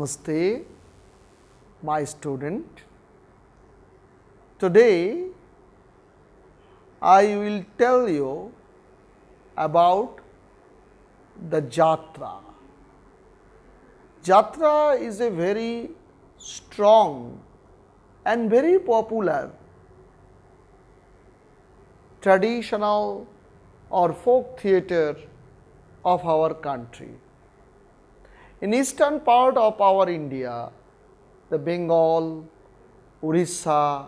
Namaste, my student. Today, I will tell you about the Jatra. Jatra is a very strong and very popular traditional or folk theatre of our country. In eastern part of our India, the Bengal, Orissa,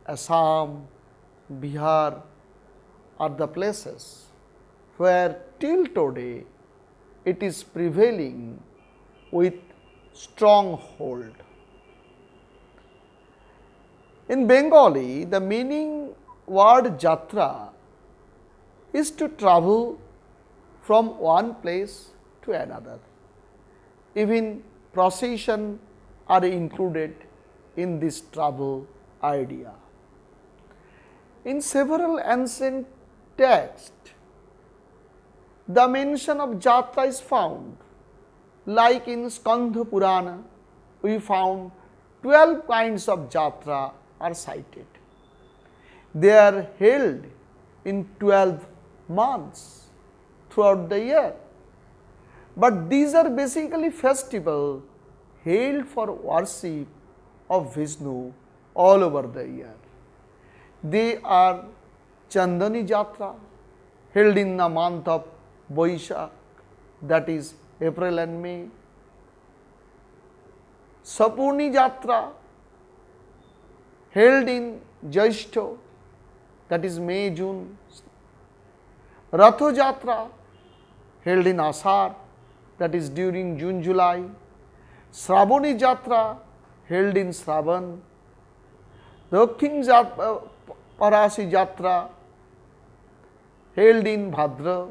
Assam, Bihar are the places where till today it is prevailing with strong hold. In Bengali, the meaning word Jatra is to travel from one place to another. Even procession are included in this travel idea. In several ancient texts, the mention of Jatra is found. Like in Skandha Purana, we found 12 kinds of Jatra are cited. They are held in 12 months throughout the year. But these are basically festivals held for worship of Vishnu all over the year. They are Chandani Jatra, held in the month of Boishakh, that is April and May. Sapurni Jatra, held in Jaishtha, that is May, June. Ratha Jatra, held in Ashar, that is during June, July. Shravani Jatra, held in Shravan. Dakshin Parasi Jatra, held in Bhadra.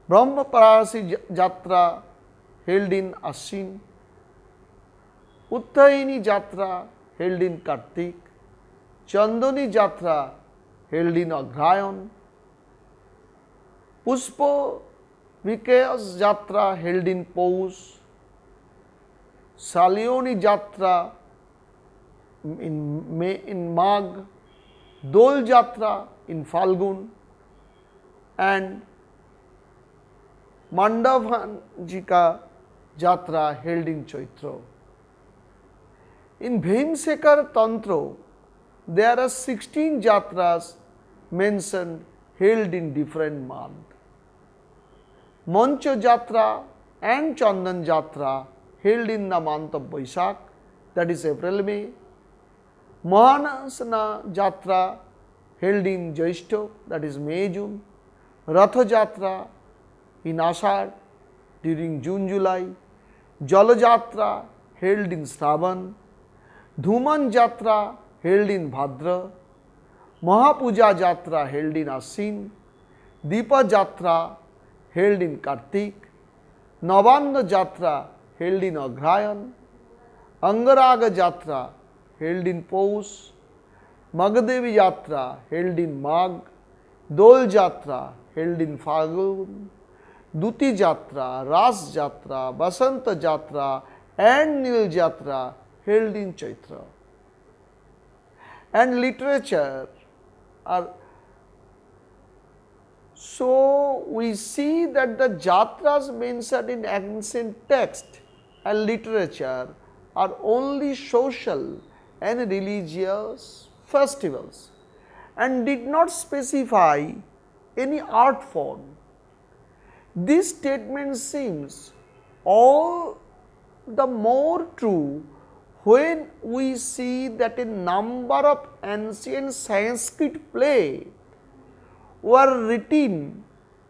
Brahma Parasi Jatra, held in Ashwin. Uttayini Jatra, held in Kartik. Chandani Jatra, held in Agrayan. Pushpa Vikas Jatra, held in Poush. Salioni Jatra in Magh. Dol Jatra in Falgun, and Mandavanjika Jatra held in Chaitra. In Bhimsekar Tantra, there are 16 Jatras mentioned held in different months. Mancha Jatra and Chandan Jatra held in the month of Boishakh, that is April, May. Mahanasana Jatra held in Jaishtha, that is May, June. Ratha Jatra in Ashar during June, July. Jala Jatra held in Shravan. Dhuman Jatra held in Bhadra. Mahapuja Jatra held in Ashwin. Deepa Jatra held in Kartik. Navanda Jatra held in Agrayan. Angaraga Jatra held in Poush. Maghadevi Jatra held in Magh. Dol Jatra held in Falgun. Duti Jatra, Ras Jatra, Basanta Jatra and Nil Jatra held in Chaitra. And literature are, so we see that the Jatras mentioned in ancient text and literature are only social and religious festivals and did not specify any art form. This statement seems all the more true when we see that a number of ancient Sanskrit plays were written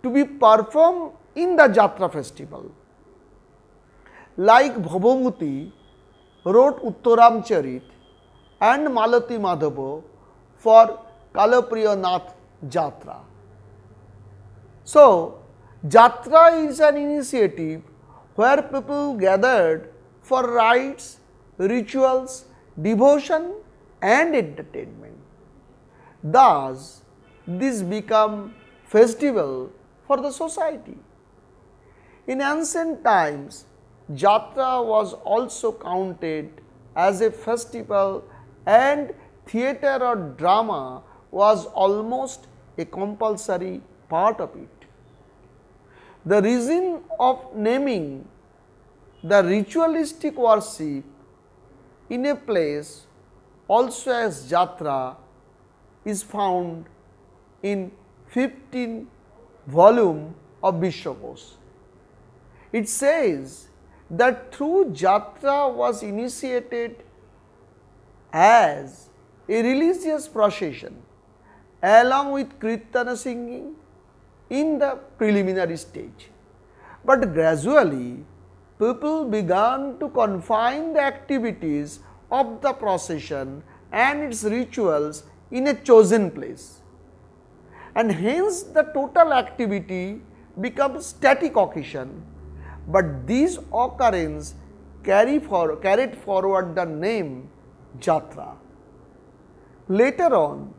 to be performed in the Jatra festival. Like Bhavabhuti wrote Uttaramcharit and Malati Madhava for Kalapriya Nath Jatra. So, Jatra is an initiative where people gathered for rites, rituals, devotion and entertainment. Thus, this become festival for the society. In ancient times, Jatra was also counted as a festival, and theatre or drama was almost a compulsory part of it. The reason of naming the ritualistic worship in a place also as Jatra is found in 15th volume of Vishwakosh. It says that through Jatra was initiated as a religious procession along with Kirtana singing in the preliminary stage. But gradually, people began to confine the activities of the procession and its rituals in a chosen place, and hence the total activity becomes static occasion. But these occurrences carried forward the name Jatra. Later on,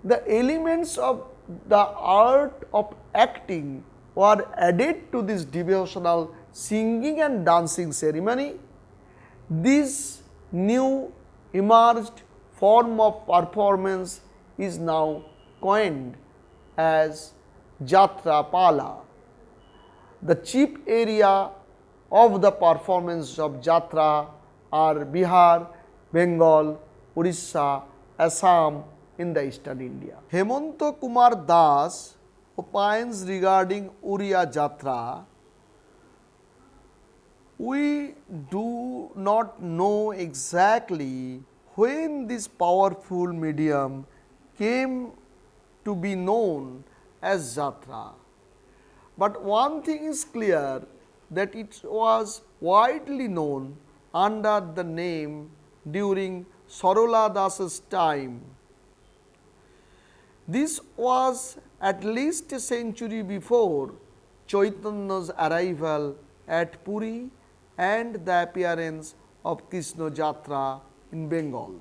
the elements of the art of acting were added to this devotional singing and dancing ceremony. This new emerged form of performance is now coined as Jatra Pala. The chief area of the performance of Jatra are Bihar, Bengal, Orissa, Assam in the eastern India. Hemanta Kumar Das opines regarding Uriya Jatra. We do not know exactly when this powerful medium came to be known as Jatra. But one thing is clear, that it was widely known under the name during Sarola Das's time. This was at least a century before Chaitanya's arrival at Puri and the appearance of Krishna Jatra in Bengal.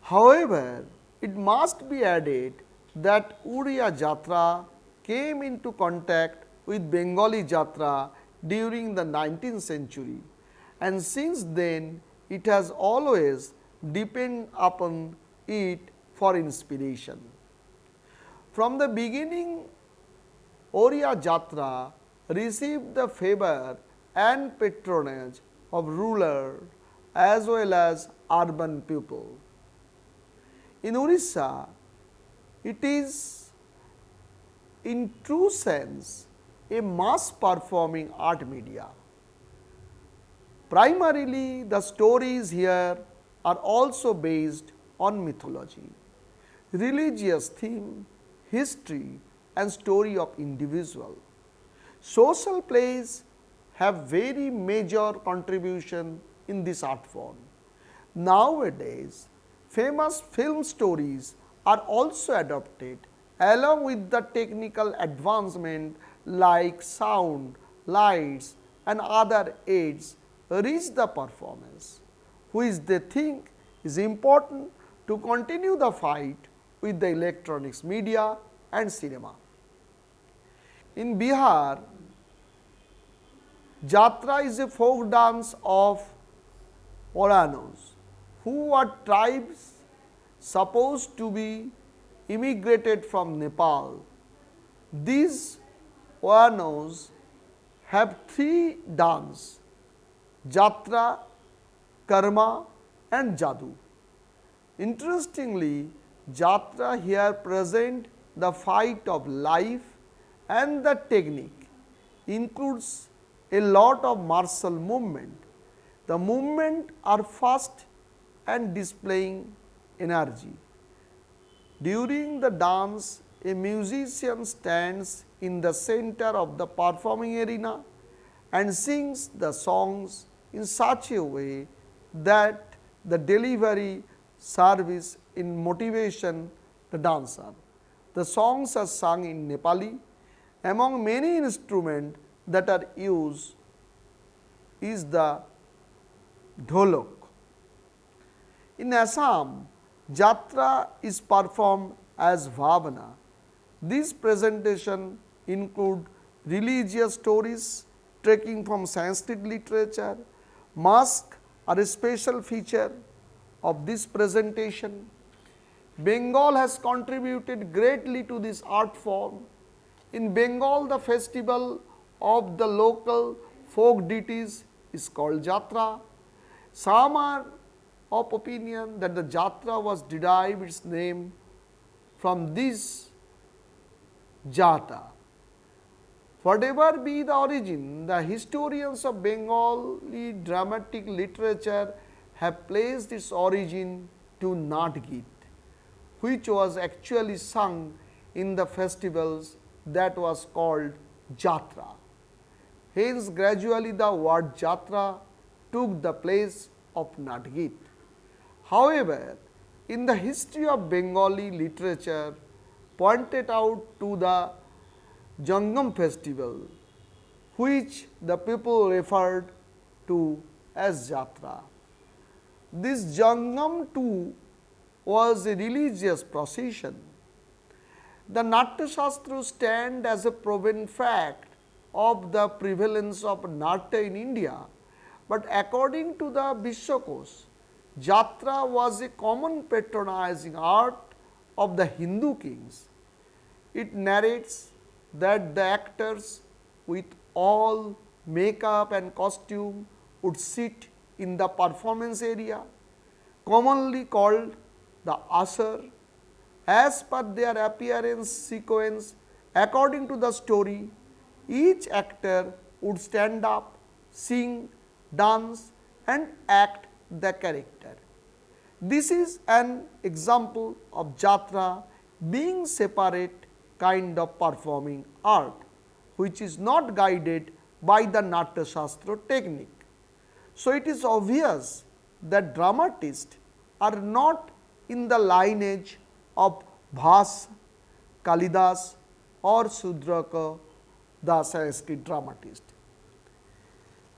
However, it must be added that Uriya Jatra came into contact with Bengali Jatra during the 19th century, and since then it has always depended upon it for inspiration. From the beginning, Uriya Jatra received the favor and patronage of rulers as well as urban people. In Orissa, it is in true sense a mass performing art media. Primarily, the stories here are also based on mythology, religious theme, history and story of individual. Social plays have very major contribution in this art form. Nowadays, famous film stories are also adopted along with the technical advancement like sound, lights and other aids reach the performance, which they think is important to continue the fight with the electronics media and cinema. In Bihar, Jatra is a folk dance of Oranos, who are tribes supposed to be immigrated from Nepal. These Oranos have three dances: Jatra, Karma and Jadu. Interestingly, Jatra here present the fight of life, and the technique includes a lot of martial movement. The movement are fast and displaying energy. During the dance, a musician stands in the center of the performing arena and sings the songs in such a way that the delivery serves in motivation the dancer. The songs are sung in Nepali. Among many instruments that are used is the dholok. In Assam, Jatra is performed as Bhavana. These presentations include religious stories, taking from Sanskrit literature. Masks are a special feature of this presentation. Bengal has contributed greatly to this art form. In Bengal, the festival of the local folk deities is called Jatra. Some are of opinion that the Jatra was derived its name from this Jata. Whatever be the origin, the historians of Bengali dramatic literature have placed its origin to Nat Geet, which was actually sung in the festivals that was called Jatra. Hence, gradually the word Jatra took the place of Nat Geet. However, in the history of Bengali literature pointed out to the Jangam festival, which the people referred to as Jatra. This Jangam too was a religious procession. The Natya Shastras stand as a proven fact of the prevalence of Natya in India, but according to the Vishwakosh, Jatra was a common patronizing art of the Hindu kings. It narrates that the actors with all makeup and costume would sit in the performance area, commonly called the asar. As per their appearance sequence, according to the story, each actor would stand up, sing, dance and act the character. This is an example of Jatra being separate kind of performing art, which is not guided by the Natya Shastra technique. So, it is obvious that dramatists are not in the lineage of Bhasa, Kalidas or Sudraka, the Sanskrit dramatist.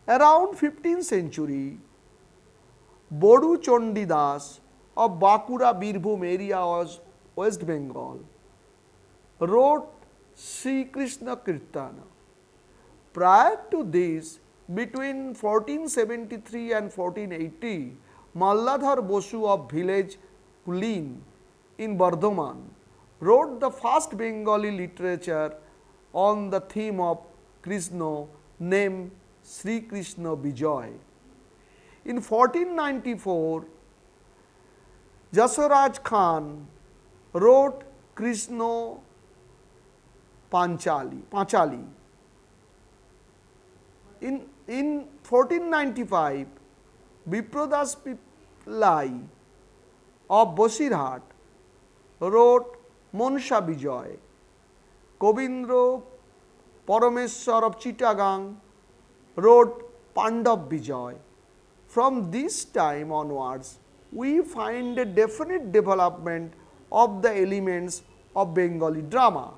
Around 15th century, Bodu Chandidas of Bakura Birbhum area of West Bengal wrote Sri Krishna Kirtana. Prior to this, between 1473 and 1480, Malladhar Bosu of village Kulin in Bardhaman wrote the first Bengali literature on the theme of Krishna named Sri Krishna Vijay. In 1494, Jasaraj Khan wrote Krishna Panchali. In 1495, Vipradas Pillai of Bosirhat wrote Monsha Vijay. Kovindra Parameswar of Chittagong wrote Pandav Vijay. From this time onwards, we find a definite development of the elements of Bengali drama.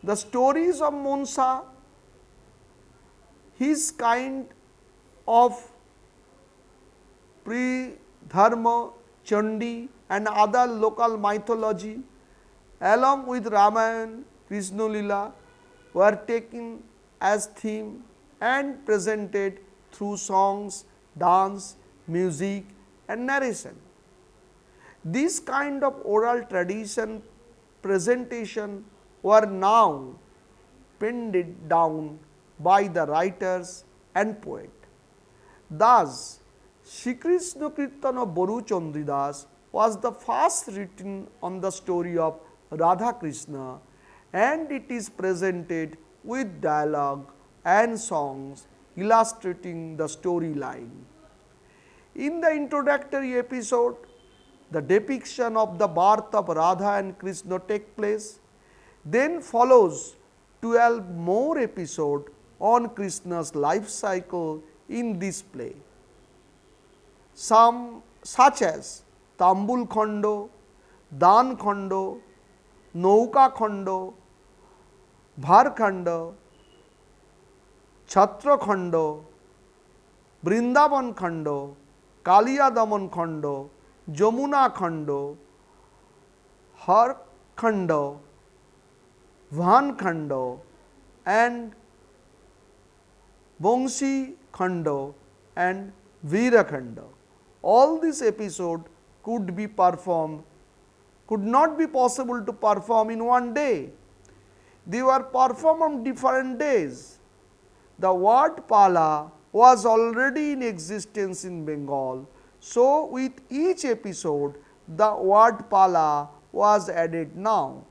The stories of Monsa, his kind of pre-dharma, Chandi and other local mythology, along with Ramayana, Krishna Lila, were taken as theme and presented through songs, dance, music and narration. This kind of oral tradition presentation were now penned down by the writers and poet. Thus, Shri Krishna Kirtana of Boru Chandidas was the first written on the story of Radha Krishna, and it is presented with dialogue and songs illustrating the storyline. In the introductory episode, the depiction of the birth of Radha and Krishna take place. Then follows 12 more episodes on Krishna's life cycle in this play. Some such as Tambul Khando, Dan Khando, Nauka Khando, Bhar Khando, Chhatra Khando, Brindavan Khando, Kaliya Daman Khando, Jamuna Khando, Har Khando, Van Khando and Bongshi Khanda and Veera Khanda. All these episodes could not be possible to perform in one day. They were performed on different days. The word Pala was already in existence in Bengal, so with each episode the word Pala was added now.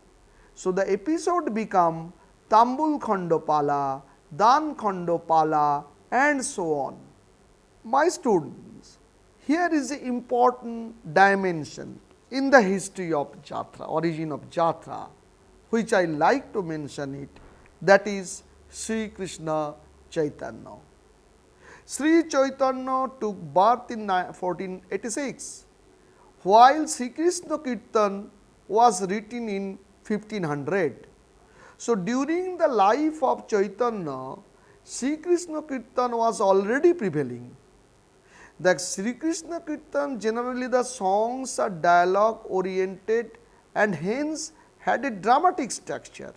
So the episode become Tambul Khanda Pala, Dan Khanda Pala and so on. My students, here is an important dimension in the history of Jatra, origin of Jatra, which I like to mention it, that is Sri Krishna Chaitanya. Sri Chaitanya took birth in 1486, while Sri Krishna Kirtan was written in 1500. So, during the life of Chaitanya, Sri Krishna Kirtan was already prevailing. The Sri Krishna Kirtan, generally the songs are dialogue oriented and hence had a dramatic structure.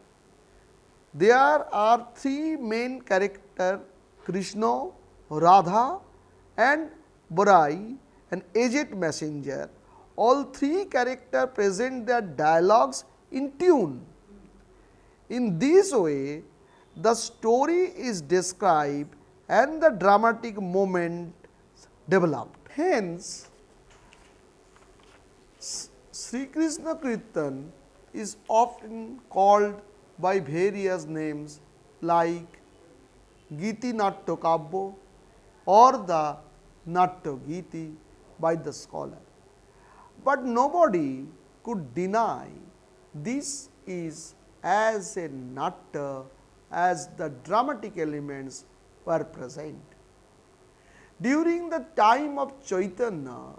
There are three main characters, Krishna, Radha and Barai, an aged messenger. All three characters present their dialogues in tune. In this way, the story is described and the dramatic moment developed. Hence, Sri Krishna Kirtan is often called by various names like Giti Natya Kavya or the Natya Giti by the scholar. But nobody could deny this is as a Natya as the dramatic elements were present. During the time of Chaitanya,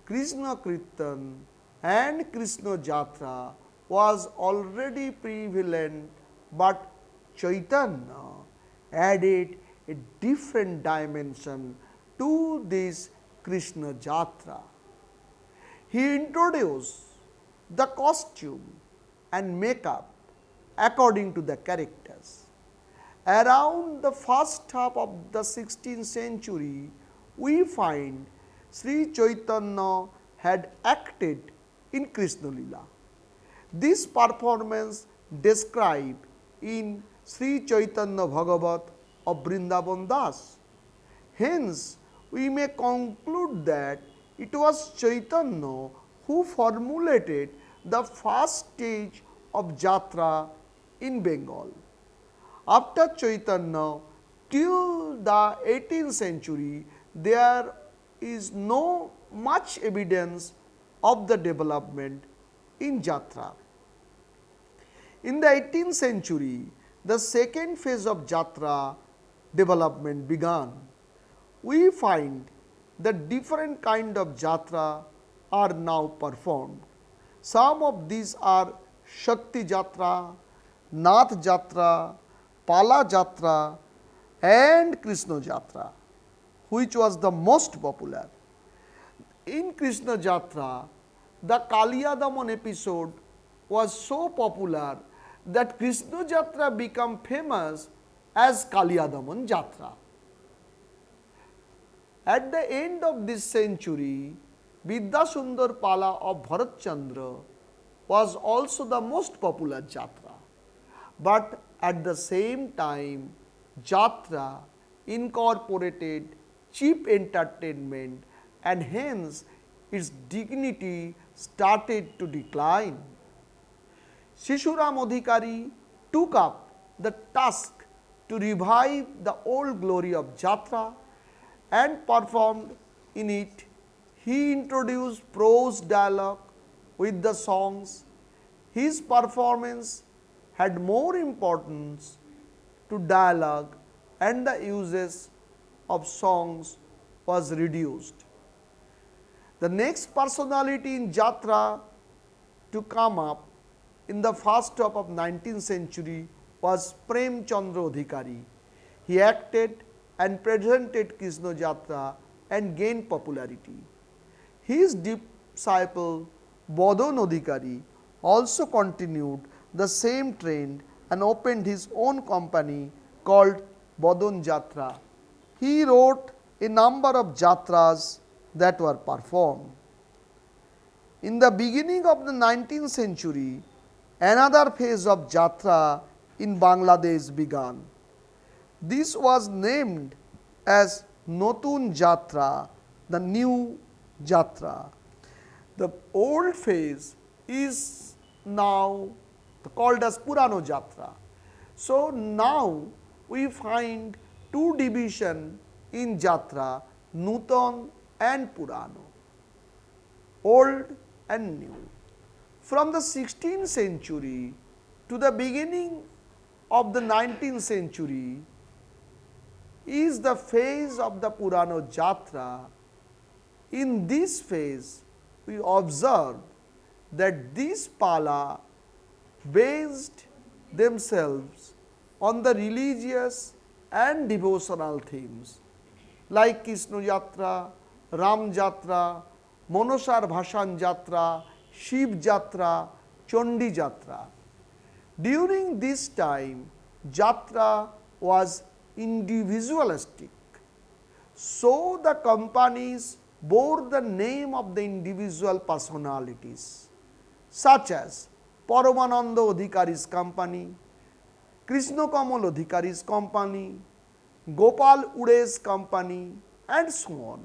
Krishna Kirtan and Krishna Jatra was already prevalent, but Chaitanya added a different dimension to this Krishna Jatra. He introduced the costume and makeup according to the characters. Around the first half of the 16th century, we find Sri Chaitanya had acted in Krishna Lila. This performance described in Sri Chaitanya Bhagavat of Vrindavan Das. Hence, we may conclude that it was Chaitanya who formulated the first stage of Jatra in Bengal. After Chaitanya, till the 18th century, there is no much evidence of the development in Jatra. In the 18th century, the second phase of Jatra development began. We find that different kind of Jatra are now performed. Some of these are Shakti Jatra, Nath Jatra, Pala Jatra and Krishna Jatra, which was the most popular. In Krishna Jatra, the Kaliyadaman episode was so popular that Krishna Jatra became famous as Kaliyadaman Jatra. At the end of this century, Vidyasundar Pala of Bharat Chandra was also the most popular Jatra. But at the same time, Jatra incorporated cheap entertainment and hence its dignity started to decline. Sishuram Adhikari took up the task to revive the old glory of Jatra and performed in it. He introduced prose dialogue with the songs. His performance had more importance to dialogue and the uses of songs was reduced. The next personality in Jatra to come up in the first half of 19th century was Prem Chandra Adhikari. He acted and presented Krishna Jatra and gained popularity. His disciple Bodon Adhikari also continued the same trend and opened his own company called Bodon Jatra he wrote a number of jatras that were performed. In the beginning of the 19th century, another phase of jatra in Bangladesh began. This was named as Notun Jatra, the new Jatra. The old phase is now called as Purano Jatra. So now we find two divisions in Jatra, Nutan and Purano, old and new. From the 16th century to the beginning of the 19th century is the phase of the Purano Jatra. In this phase, we observe that these pala based themselves on the religious and devotional themes like Krishna Jatra, Ram Jatra, Monosar Bhashan Jatra, Shiv Jatra, Chandi Jatra. During this time, Jatra was individualistic. So the companies bore the name of the individual personalities such as Paramananda Adhikari's company, Krishna Kamal Adhikari's company, Gopal Ude's company and so on.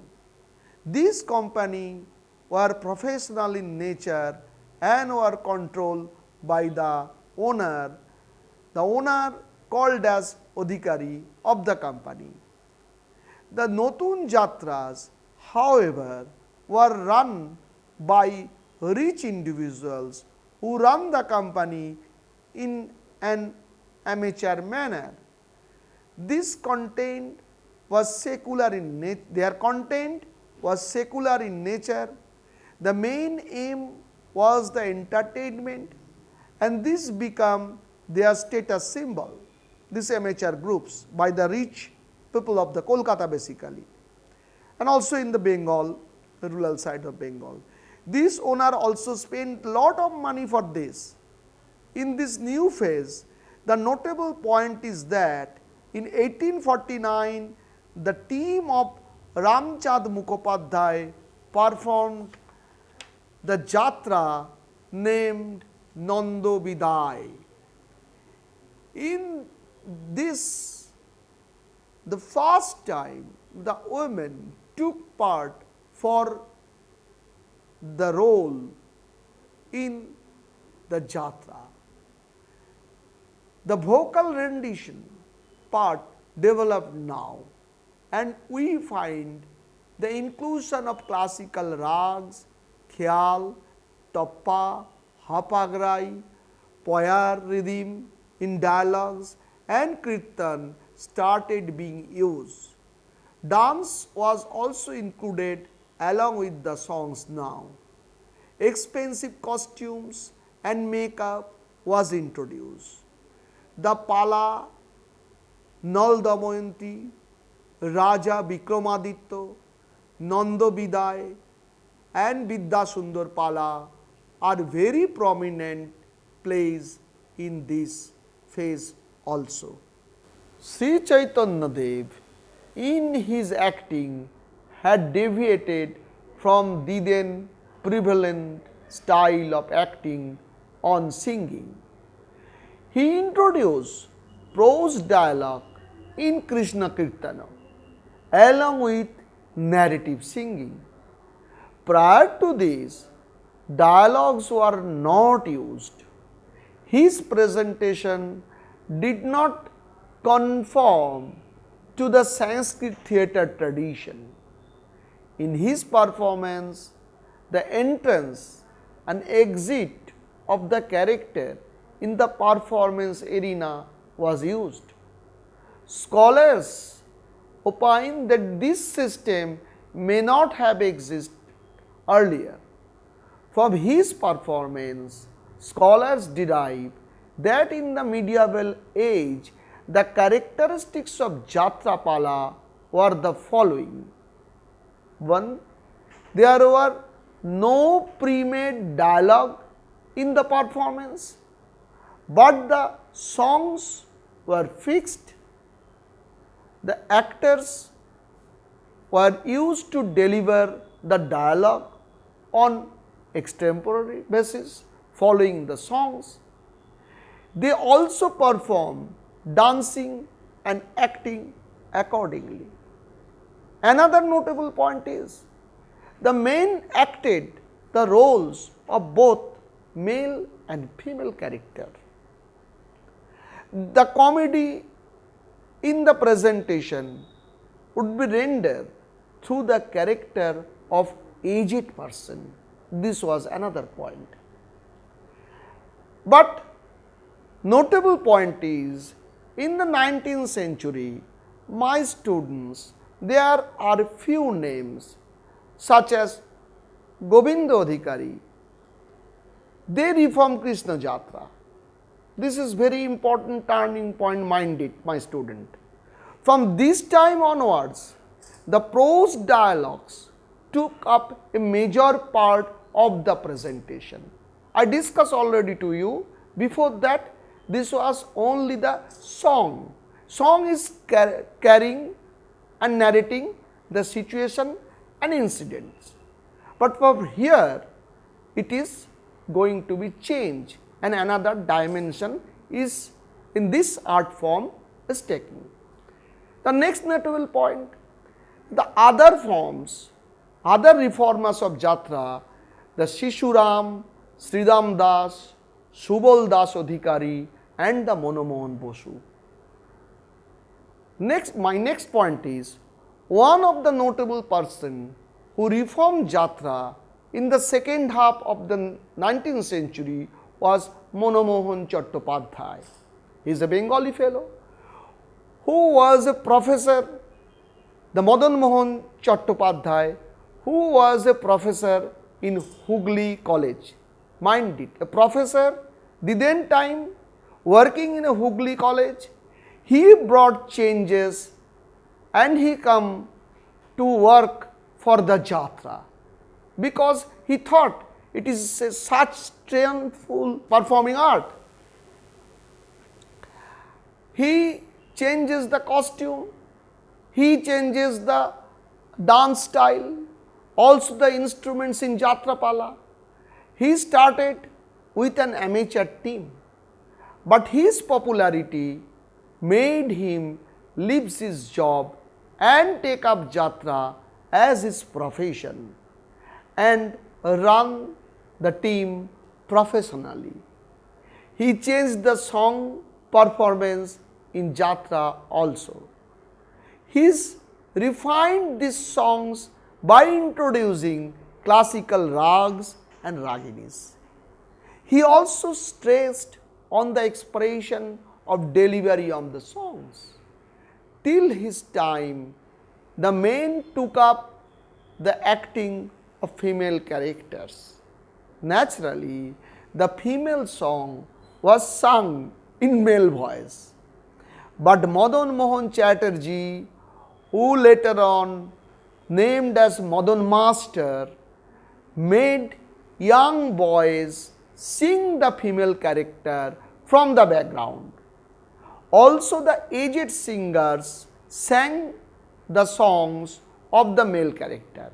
These companies were professional in nature and were controlled by the owner called as Adhikari of the company. The Notun Jatras, however, were run by rich individuals who run the company in an amateur manner. This content was secular in nature. Their content was secular in nature. The main aim was the entertainment, and this became their status symbol. These amateur groups by the rich people of the Kolkata basically, and also in the Bengal, the rural side of Bengal. This owner also spent lot of money for this. In this new phase, the notable point is that in 1849, the team of Ramchand Mukhopadhyay performed the jatra named Nando Biday. In this, the first time the women took part for the role in the jatra. The vocal rendition part developed now, and we find the inclusion of classical rags, khyal, tappa, hapagrai, poyar rhythm in dialogues and kirtan started being used. Dance was also included along with the songs now. Expensive costumes and makeup was introduced. The Pala, Nal Damayanti, Raja Vikramaditya, Nanda Biday and Vidya Sundar Pala are very prominent plays in this phase also. Sri Chaitanya Dev in his acting had deviated from the then prevalent style of acting on singing. He introduced prose dialogue in Krishna Kirtana along with narrative singing. Prior to this, dialogues were not used. His presentation did not conform to the Sanskrit theatre tradition. In his performance, the entrance and exit of the character in the performance arena was used. Scholars opine that this system may not have existed earlier. From his performance, scholars derive that in the medieval age, the characteristics of Jatra Pala were the following. 1. There were no pre-made dialogue in the performance, but the songs were fixed. The actors were used to deliver the dialogue on extemporary basis following the songs. They also perform dancing and acting accordingly. Another notable point is the men acted the roles of both male and female character. The comedy in the presentation would be rendered through the character of aged person. This was another point. But notable point is, in the 19th century, my students, there are few names such as Govinda Adhikari. They reformed Krishna Jatra. This is very important turning point, mind it, my student. From this time onwards, the prose dialogues took up a major part of the presentation. I discussed already to you. Before that, this was only the song. Song is carrying and narrating the situation and incidents. But from here, it is going to be changed, and another dimension is in this art form is taking. The next notable point, the other forms, other reformers of Jatra, the Shishuram, Sridham Das, Subal Das Adhikari and the Monomohan Bosu. My next point is, one of the notable person who reformed Jatra in the second half of the 19th century was Monomohan Chattopadhyay. He is a Bengali fellow who was a professor, the Madan Mohan Chattopadhyay, who was a professor in Hooghly College. Mind it, a professor, the then time working in a Hooghly College, he brought changes and he come to work for the Jatra because he thought it is a such strengthful performing art. He changes the costume, he changes the dance style, also the instruments in Jatrapala. He started with an amateur team, but his popularity made him leave his job and take up Jatra as his profession and run the team professionally. He changed the song performance in Jatra also. He refined these songs by introducing classical rags and raginis. He also stressed on the expression of delivery of the songs. Till his time, the men took up the acting of female characters. Naturally, the female song was sung in male voice. But Madan Mohan Chatterjee, who later on named as Madan Master, made young boys sing the female character from the background. Also, the aged singers sang the songs of the male character.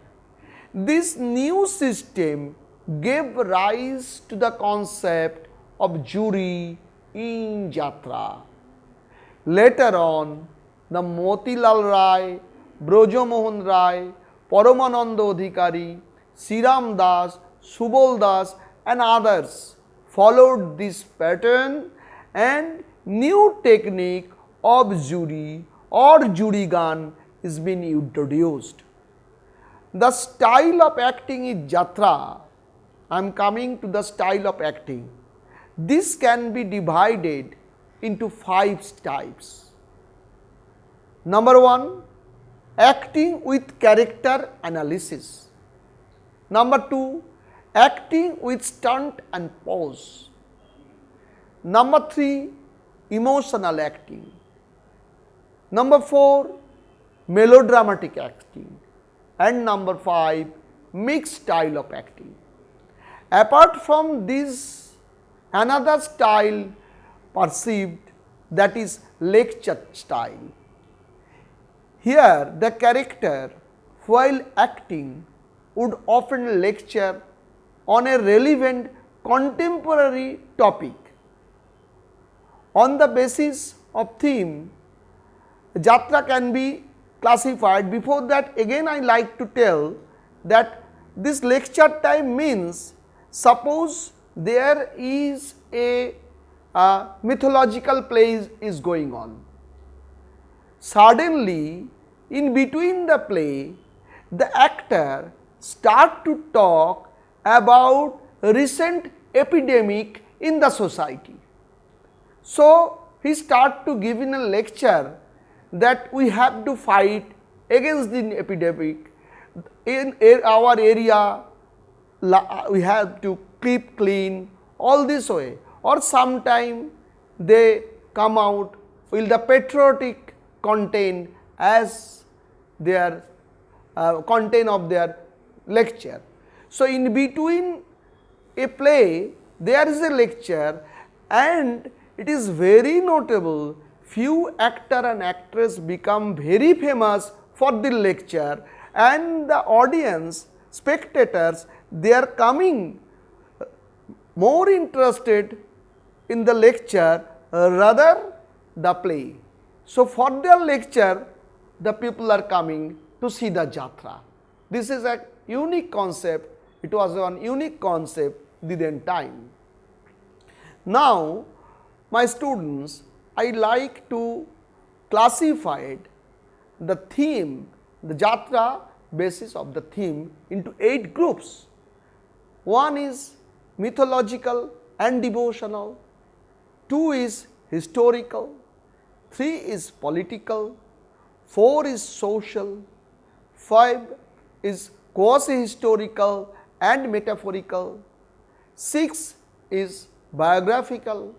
This new system gave rise to the concept of jury in Jatra. Later on, the Motilal Rai, Brojo Mohan Rai, Paramananda Adhikari, Sriram Das, Subal Das and others followed this pattern, and new technique of jury or jurygan is being introduced. The style of acting in Jatra, I am coming to the style of acting. This can be divided into 5 types. Number 1, acting with character analysis. Number 2, acting with stunt and pose. Number 3, emotional acting. Number 4, melodramatic acting. And number 5, mixed style of acting. Apart from this, another style perceived, that is lecture style. Here the character while acting would often lecture on a relevant contemporary topic. On the basis of theme, Jatra can be classified. Before that, again I like to tell that this lecture time means, suppose there is a mythological play is going on. Suddenly, in between the play, the actor start to talk about recent epidemic in the society. So, he start to give in a lecture that we have to fight against the epidemic. In our area, we have to keep clean, all this way. Or sometime they come out with the patriotic content as their content of their lecture. So, in between a play there is a lecture, and it is very notable, few actor and actress become very famous for the lecture, and the audience, spectators, they are coming more interested in the lecture rather the play. So, for their lecture the people are coming to see the Jatra. This is a unique concept, it was one unique concept within time. Now, my students, I like to classify the theme, the Jatra basis of the theme into 8 groups. One is mythological and devotional, 2 is historical, 3 is political, 4 is social, 5 is quasi-historical and metaphorical, 6 is biographical,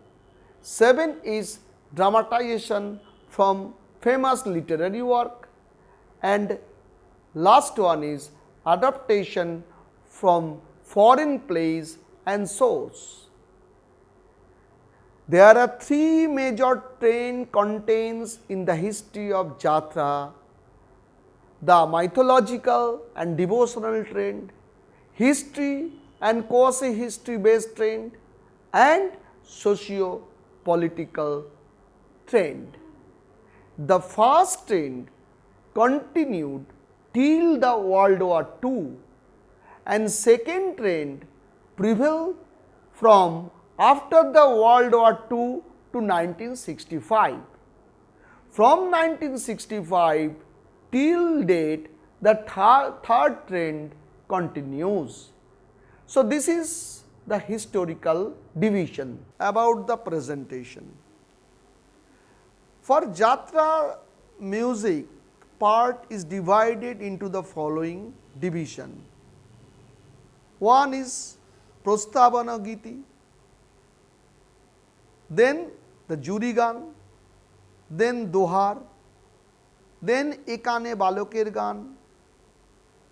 7 is dramatization from famous literary work, and last one is adaptation from foreign plays and shows. There are 3 major trends contains in the history of Jatra: the mythological and devotional trend, history and quasi-history based trend, and socio-political trend. The first trend continued till the World War II, and second trend prevailed from after the World War II to 1965. From 1965 till date, the third trend continues. So, this is the historical division about the presentation. For Jatra, music part is divided into the following division. One is Prastavana Giti, then the Juri Gan, then Dohar, then Ekane Baloker Gan,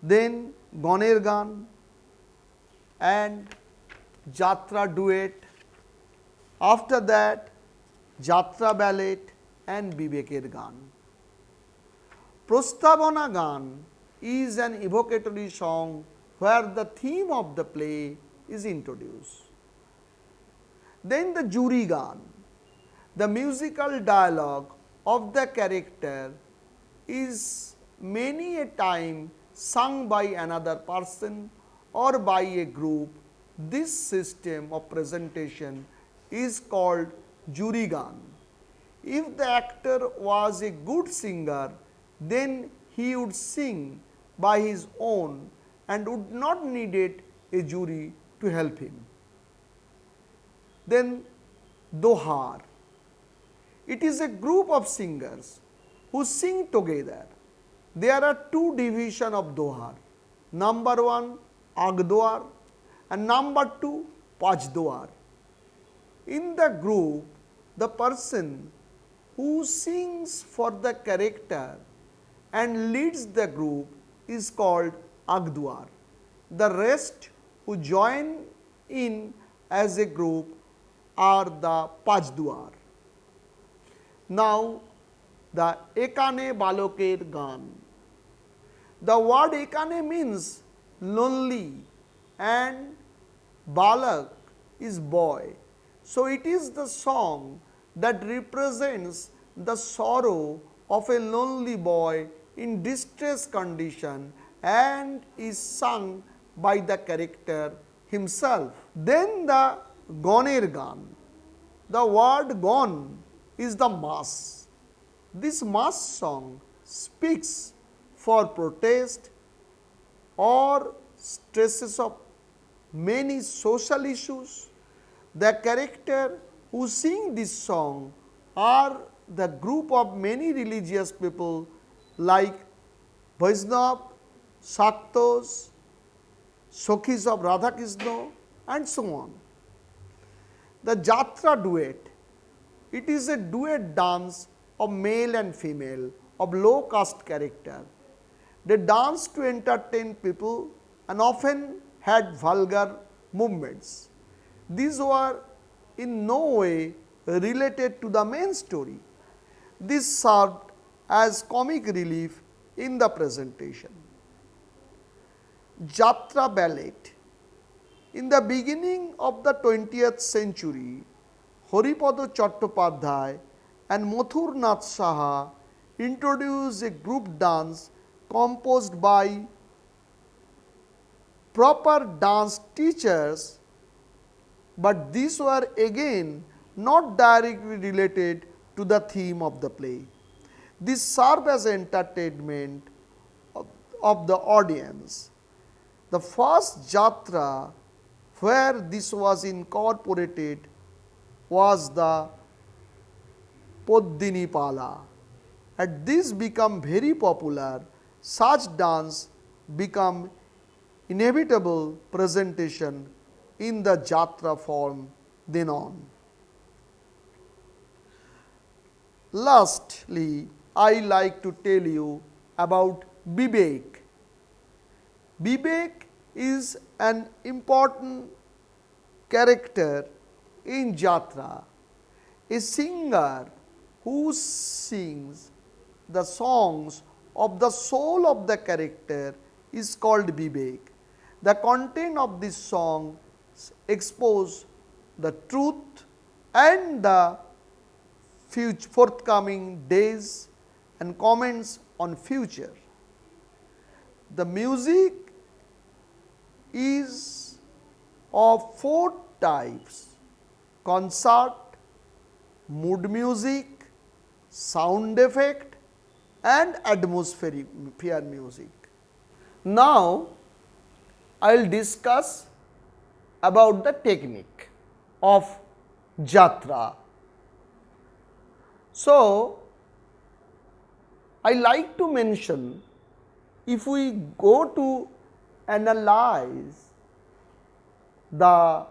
then Goner Gan, and Jatra duet. After that, Jatra ballad and Bibeker Gan. Prastavana Gan is an evocatory song where the theme of the play is introduced. Then the Juri Gan, the musical dialogue of the character, is many a time sung by another person or by a group. This system of presentation is called Juri Gan. If the actor was a good singer, then he would sing by his own and would not need a jury to help him. Then Dohar. It is a group of singers who sing together. There are 2 divisions of Dohar. Number 1, Agdoar, and number 2, Pachdoar. In the group, the person who sings for the character and leads the group is called Agdoar. The rest who join in as a group are the Pachdoar. Now, the Ekane Baloker Gan. The word ekane means lonely and balak is boy. So it is the song that represents the sorrow of a lonely boy in distress condition and is sung by the character himself. Then the Goner Gan. The word Gon is the mass. This mass song speaks for protest or stresses of many social issues. The character who sing this song are the group of many religious people like Vaishnav, Shaktos, Sokhis of Radha Krishna and so on. The Jatra duet, it is a duet dance of male and female of low caste character. They danced to entertain people and often had vulgar movements. These were in no way related to the main story. This served as comic relief in the presentation. Jatra ballet. In the beginning of the 20th century, Haripada Chattopadhyay and Mathur Nath Saha introduced a group dance composed by proper dance teachers, but these were again not directly related to the theme of the play. This served as entertainment of the audience. The first jatra where this was incorporated was the Poddini Pala. As this became very popular, such dance become inevitable presentation in the jatra form then on. Lastly, I like to tell you about Vivek. Vivek is an important character in jatra, a singer who sings the songs of the soul of the character is called Vivek. The content of this song expose the truth and the forthcoming days and comments on future. The music is of 4 types: concert, mood music, sound effect and atmospheric music. Now, I will discuss about the technique of jatra. So, I like to mention, if we go to analyze the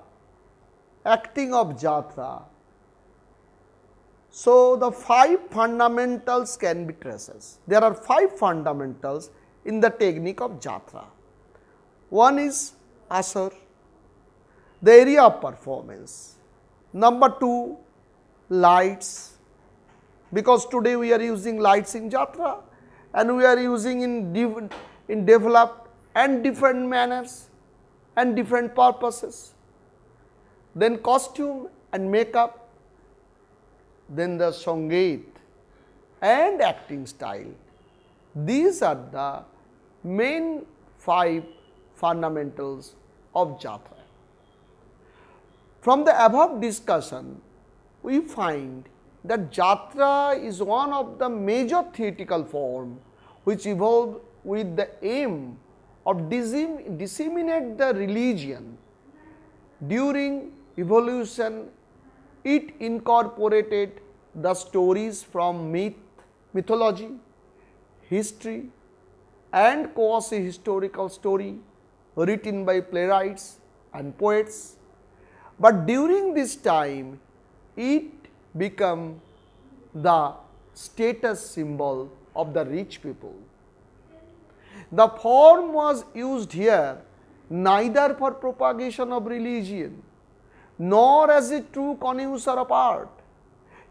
acting of jatra, so the 5 fundamentals can be traced. There are 5 fundamentals in the technique of jatra. One is asar, the area of performance. Number 2, lights, because today we are using lights in jatra and we are using in developed and different manners and different purposes. Then costume and makeup, then the sangeet and acting style. These are the main 5 fundamentals of jatra. From the above discussion, we find that jatra is one of the major theatrical form which evolved with the aim of disseminate the religion. During evolution, it incorporated the stories from mythology, history and quasi-historical story written by playwrights and poets. But during this time, it became the status symbol of the rich people. The form was used here neither for propagation of religion nor as a true connoisseur of art.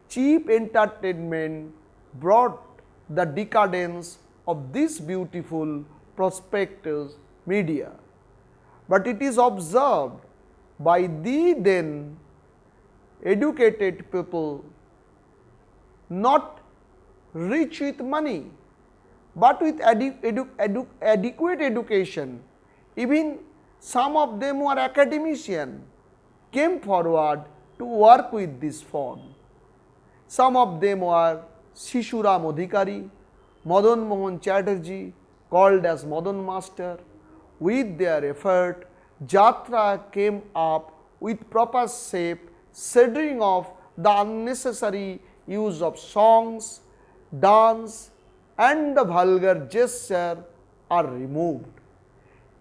Cheap entertainment brought the decadence of this beautiful prospectus media, but it is observed by the then educated people, not rich with money, but with adequate education. Even some of them who are academicians came forward to work with this fund. Some of them were Shishuram Adhikari, Madan Mohan Chatterjee, called as Madan Master. With their effort, Jatra came up with proper shape, shading off the unnecessary use of songs, dance, and the vulgar gesture are removed.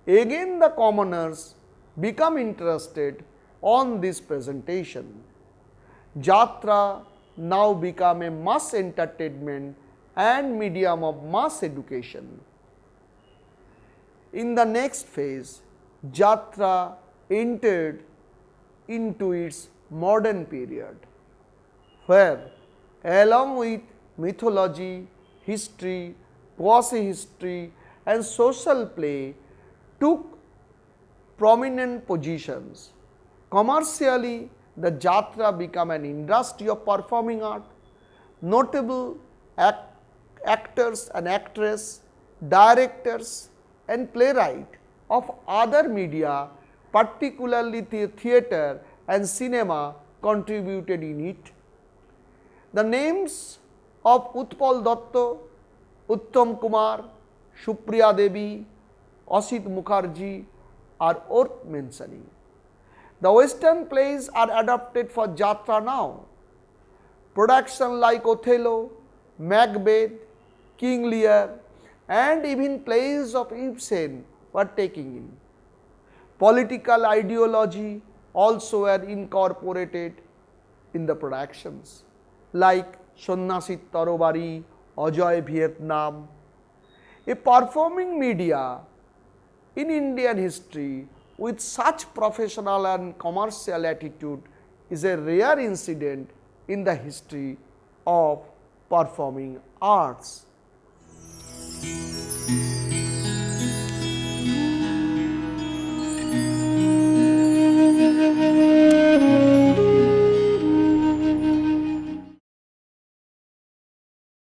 Again the commoners become interested on this presentation. Jatra now become a mass entertainment and medium of mass education. In the next phase, Jatra entered into its modern period, where along with mythology, history, quasi-history and social play took prominent positions. Commercially, the Jatra became an industry of performing art. Notable actors and actresses, directors and playwrights of other media, particularly theatre and cinema, contributed in it. The names of Utpal Datta, Uttam Kumar, Supriya Devi, Asit Mukherjee are worth mentioning. The Western plays are adapted for Jatra now. Productions like Othello, Macbeth, King Lear and even plays of Ibsen were taken in. Political ideology also were incorporated in the productions, like Sonnasi Tarobari, Ajoy Vietnam. A performing media in Indian history with such professional and commercial attitude is a rare incident in the history of performing arts.